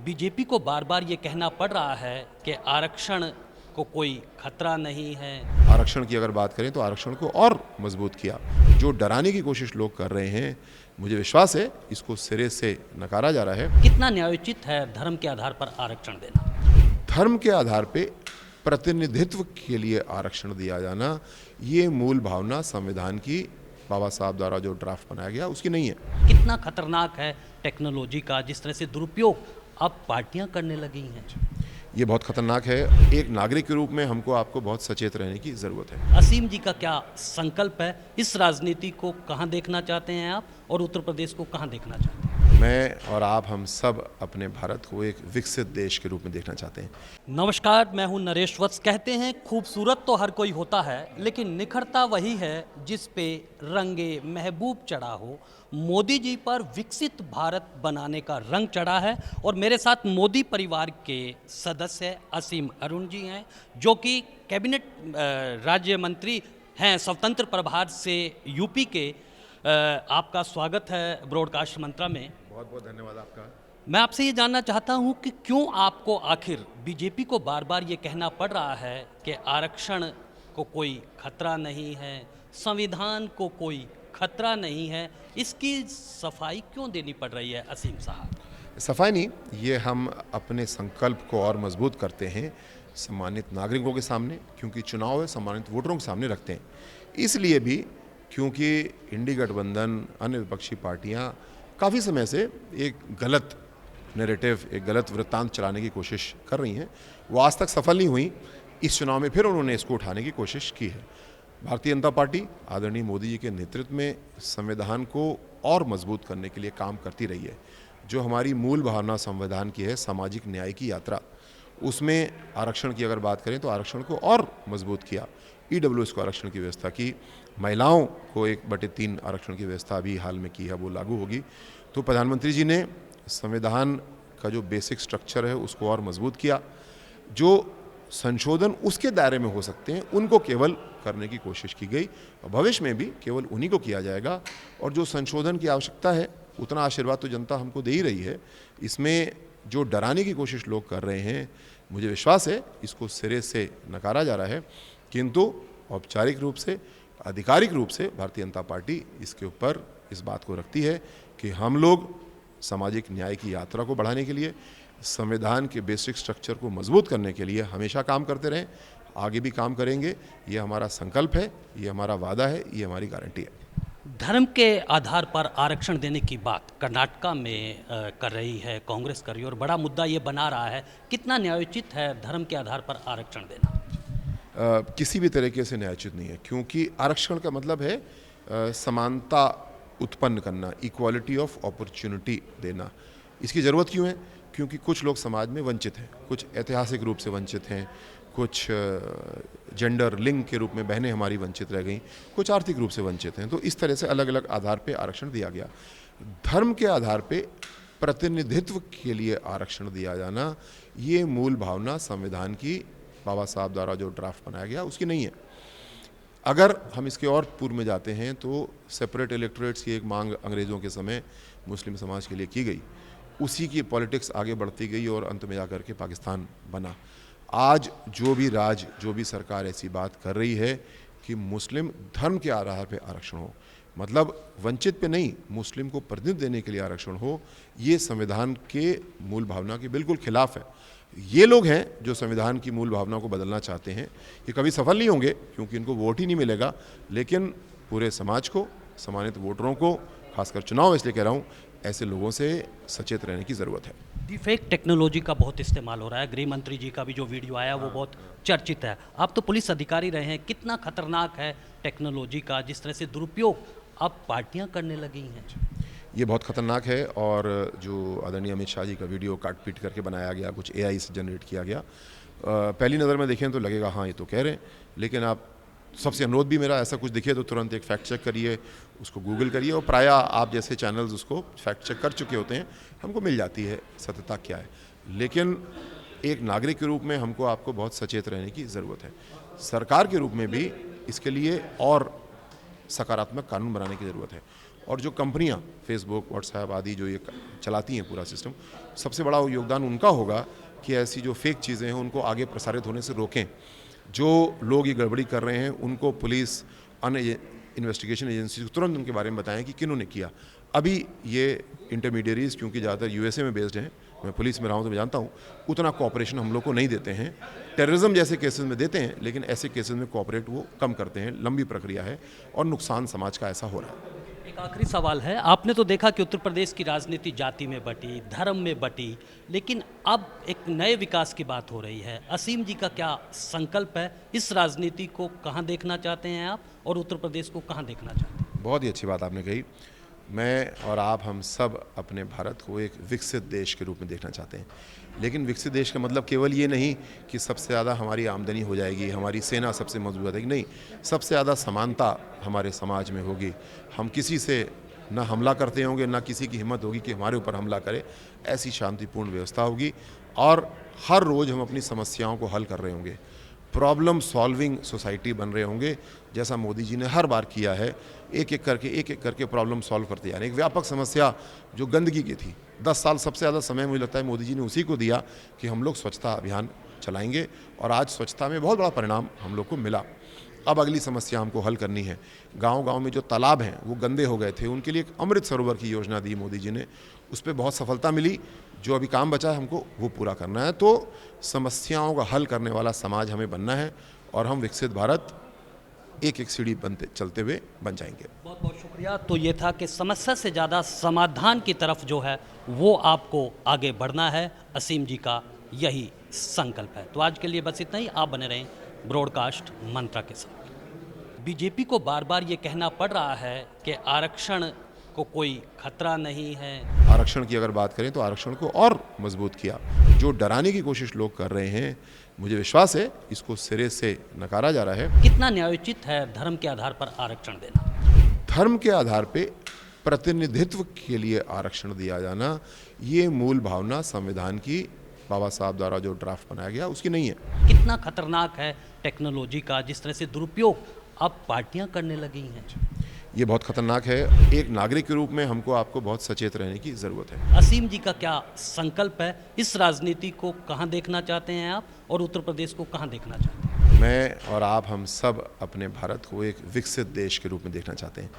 BJP को बार बार ये कहना पड़ रहा है कि आरक्षण को कोई खतरा नहीं है। आरक्षण की अगर बात करें तो आरक्षण को और मजबूत किया। जो डराने की कोशिश लोग कर रहे हैं, मुझे विश्वास है इसको सिरे से नकारा जा रहा है। कितना न्यायोचित है धर्म के आधार पर आरक्षण देना? धर्म के आधार पे प्रतिनिधित्व के लिए आरक्षण दिया जाना, ये मूल भावना संविधान की बाबा साहब द्वारा जो ड्राफ्ट बनाया गया उसकी नहीं है। कितना खतरनाक है टेक्नोलॉजी का जिस तरह से दुरुपयोग अब पार्टियां करने लगी हैं? ये बहुत खतरनाक है। एक नागरिक के रूप में हमको आपको बहुत सचेत रहने की ज़रूरत है। असीम जी का क्या संकल्प है? इस राजनीति को कहां देखना चाहते हैं आप, और उत्तर प्रदेश को कहां देखना चाहते हैं? मैं और आप, हम सब अपने भारत को एक विकसित देश के रूप में देखना चाहते हैं। नमस्कार, मैं हूं नरेश वत्स। कहते हैं खूबसूरत तो हर कोई होता है, लेकिन निखरता वही है जिस पे रंगे महबूब चढ़ा हो। मोदी जी पर विकसित भारत बनाने का रंग चढ़ा है, और मेरे साथ मोदी परिवार के सदस्य असीम अरुण जी हैं, जो कि कैबिनेट राज्य मंत्री हैं, स्वतंत्र प्रभार से यूपी के। आपका स्वागत है ब्रॉडकास्ट मंत्रा में। बहुत बहुत धन्यवाद आपका। मैं आपसे ये जानना चाहता हूँ कि क्यों आपको आखिर बीजेपी को बार बार ये कहना पड़ रहा है कि आरक्षण को कोई खतरा नहीं है, संविधान को कोई खतरा नहीं है, इसकी सफाई क्यों देनी पड़ रही है असीम साहब? सफाई नहीं, ये हम अपने संकल्प को और मजबूत करते हैं सम्मानित नागरिकों के सामने, क्योंकि चुनाव है, सम्मानित वोटरों के सामने रखते हैं। इसलिए भी क्योंकि इंडी गठबंधन, अन्य विपक्षी पार्टियां काफ़ी समय से एक गलत नैरेटिव, एक गलत वृत्तांत चलाने की कोशिश कर रही हैं। वो आज तक सफल नहीं हुई। इस चुनाव में फिर उन्होंने इसको उठाने की कोशिश की है। भारतीय जनता पार्टी आदरणीय मोदी जी के नेतृत्व में संविधान को और मजबूत करने के लिए काम करती रही है। जो हमारी मूल भावना संविधान की है, सामाजिक न्याय की यात्रा, उसमें आरक्षण की अगर बात करें तो आरक्षण को और मजबूत किया। ईडब्ल्यूएस को आरक्षण की व्यवस्था की, महिलाओं को 1/3 आरक्षण की व्यवस्था अभी हाल में की है, वो लागू होगी। तो प्रधानमंत्री जी ने संविधान का जो बेसिक स्ट्रक्चर है उसको और मजबूत किया। जो संशोधन उसके दायरे में हो सकते हैं उनको केवल करने की कोशिश की गई, और भविष्य में भी केवल उन्हीं को किया जाएगा। और जो संशोधन की आवश्यकता है उतना आशीर्वाद तो जनता हमको दे ही रही है। इसमें जो डराने की कोशिश लोग कर रहे हैं, मुझे विश्वास है इसको सिरे से नकारा जा रहा है। किंतु औपचारिक रूप से, आधिकारिक रूप से भारतीय जनता पार्टी इसके ऊपर इस बात को रखती है कि हम लोग सामाजिक न्याय की यात्रा को बढ़ाने के लिए, संविधान के बेसिक स्ट्रक्चर को मजबूत करने के लिए हमेशा काम करते रहें, आगे भी काम करेंगे। ये हमारा संकल्प है, ये हमारा वादा है, ये हमारी गारंटी है। धर्म के आधार पर आरक्षण देने की बात कर्नाटका में कर रही है कांग्रेस, कर रही है, और बड़ा मुद्दा ये बना रहा है। कितना न्यायोचित है धर्म के आधार पर आरक्षण देना? किसी भी तरीके से न्यायोचित नहीं है, क्योंकि आरक्षण का मतलब है समानता उत्पन्न करना, इक्वालिटी ऑफ अपॉर्चुनिटी देना। इसकी ज़रूरत क्यों है? क्योंकि कुछ लोग समाज में वंचित हैं, कुछ ऐतिहासिक रूप से वंचित हैं, कुछ जेंडर लिंग के रूप में बहनें हमारी वंचित रह गई, कुछ आर्थिक रूप से वंचित हैं। तो इस तरह से अलग अलग आधार पे आरक्षण दिया गया। धर्म के आधार पे प्रतिनिधित्व के लिए आरक्षण दिया जाना, ये मूल भावना संविधान की बाबा साहब द्वारा जो ड्राफ्ट बनाया गया उसकी नहीं है। अगर हम इसके और पूर्व में जाते हैं तो सेपरेट इलेक्टोरेट्स की एक मांग अंग्रेज़ों के समय मुस्लिम समाज के लिए की गई। उसी की पॉलिटिक्स आगे बढ़ती गई और अंत में जाकर के पाकिस्तान बना। आज जो भी सरकार ऐसी बात कर रही है कि मुस्लिम धर्म के आधार पे आरक्षण हो, मतलब वंचित पे नहीं, मुस्लिम को प्रतिनिधित्व देने के लिए आरक्षण हो, ये संविधान के मूल भावना के बिल्कुल खिलाफ है। ये लोग हैं जो संविधान की मूल भावना को बदलना चाहते हैं। ये कभी सफल नहीं होंगे क्योंकि इनको वोट ही नहीं मिलेगा, लेकिन पूरे समाज को, सम्मानित वोटरों को, खासकर चुनाव इसलिए कह रहा हूँ, ऐसे लोगों से सचेत रहने की ज़रूरत है। डिफेक्ट टेक्नोलॉजी का बहुत इस्तेमाल हो रहा है। गृह मंत्री जी का भी जो वीडियो आया वो बहुत चर्चित है। आप तो पुलिस अधिकारी रहे हैं, कितना खतरनाक है टेक्नोलॉजी का जिस तरह से दुरुपयोग अब पार्टियां करने लगी हैं? ये बहुत ख़तरनाक है। और जो आदरणीय अमित शाह जी का वीडियो काट पीट करके बनाया गया, कुछ एआई से जनरेट किया गया, पहली नज़र में देखें तो लगेगा हाँ ये तो कह रहे हैं, लेकिन आप सबसे अनुरोध भी मेरा, ऐसा कुछ दिखे तो तुरंत एक फैक्ट चेक करिए, उसको गूगल करिए, और प्रायः आप जैसे चैनल्स उसको फैक्ट चेक कर चुके होते हैं, हमको मिल जाती है सत्यता क्या है। लेकिन एक नागरिक के रूप में हमको आपको बहुत सचेत रहने की ज़रूरत है। सरकार के रूप में भी इसके लिए और सकारात्मक कानून बनाने की ज़रूरत है। और जो कंपनियां फेसबुक व्हाट्सएप आदि जो ये चलाती हैं पूरा सिस्टम, सबसे बड़ा योगदान उनका होगा कि ऐसी जो फेक चीज़ें हैं उनको आगे प्रसारित होने से रोकें। जो लोग ये गड़बड़ी कर रहे हैं उनको पुलिस अन्य इन्वेस्टिगेशन एजेंसी को तुरंत उनके बारे में बताएं कि किन्होंने किया। अभी ये इंटरमीडियरीज क्योंकि ज़्यादातर यूएसए में बेस्ड हैं, मैं पुलिस में रहा हूँ तो मैं जानता हूँ, उतना कोऑपरेशन हम लोग को नहीं देते हैं। टेररिज्म जैसे केसेस में देते हैं, लेकिन ऐसे केसेस में कोऑपरेट वो कम करते हैं। लंबी प्रक्रिया है और नुकसान समाज का ऐसा हो रहा है। एक आखिरी सवाल है, आपने तो देखा कि उत्तर प्रदेश की राजनीति जाति में बटी, धर्म में बटी, लेकिन अब एक नए विकास की बात हो रही है। असीम जी का क्या संकल्प है? इस राजनीति को कहाँ देखना चाहते हैं आप और उत्तर प्रदेश को कहाँ देखना चाहते हैं? बहुत ही अच्छी बात आपने कही। मैं और आप हम सब अपने भारत को एक विकसित देश के रूप में देखना चाहते हैं, लेकिन विकसित देश का मतलब केवल ये नहीं कि सबसे ज़्यादा हमारी आमदनी हो जाएगी, हमारी सेना सबसे मजबूत हो जाएगी, नहीं, सबसे ज़्यादा समानता हमारे समाज में होगी। हम किसी से ना हमला करते होंगे, ना किसी की हिम्मत होगी कि हमारे ऊपर हमला करे। ऐसी शांतिपूर्ण व्यवस्था होगी और हर रोज़ हम अपनी समस्याओं को हल कर रहे होंगे। प्रॉब्लम सॉल्विंग सोसाइटी बन रहे होंगे, जैसा मोदी जी ने हर बार किया है। एक एक करके प्रॉब्लम सॉल्व करते जा रहे हैं। एक व्यापक समस्या जो गंदगी की थी, 10 साल सबसे ज़्यादा समय मुझे लगता है मोदी जी ने उसी को दिया कि हम लोग स्वच्छता अभियान चलाएंगे, और आज स्वच्छता में बहुत बड़ा परिणाम हम लोग को मिला। अब अगली समस्या हमको हल करनी है। गांव-गांव में जो तालाब हैं वो गंदे हो गए थे, उनके लिए एक अमृत सरोवर की योजना दी मोदी जी ने, उस पर बहुत सफलता मिली। जो अभी काम बचा है हमको वो पूरा करना है। तो समस्याओं का हल करने वाला समाज हमें बनना है और हम विकसित भारत एक एक सीढ़ी बनते चलते हुए बन जाएंगे। बहुत बहुत शुक्रिया। तो ये था कि समस्या से ज़्यादा समाधान की तरफ जो है वो आपको आगे बढ़ना है। असीम जी का यही संकल्प है। तो आज के लिए बस इतना ही। आप बने रहें ब्रॉडकास्ट मंत्रा के साथ। बीजेपी को बार बार ये कहना पड़ रहा है कि आरक्षण को कोई खतरा नहीं है। आरक्षण की अगर बात करें तो आरक्षण को और मजबूत किया। जो डराने की कोशिश लोग कर रहे हैं, मुझे विश्वास है इसको सिरे से नकारा जा रहा है। कितना न्यायोचित है धर्म के आधार पर आरक्षण देना? धर्म के आधार पे प्रतिनिधित्व के लिए आरक्षण दिया जाना, ये मूल भावना संविधान की बाबा साहब द्वारा जो ड्राफ्ट बनाया गया उसकी नहीं है। कितना खतरनाक है टेक्नोलॉजी का जिस तरह से दुरुपयोग अब पार्टियां करने लगी हैं? ये बहुत खतरनाक है। एक नागरिक के रूप में हमको आपको बहुत सचेत रहने की ज़रूरत है। असीम जी का क्या संकल्प है? इस राजनीति को कहाँ देखना चाहते हैं आप और उत्तर प्रदेश को कहाँ देखना चाहते हैं? मैं और आप हम सब अपने भारत को एक विकसित देश के रूप में देखना चाहते हैं,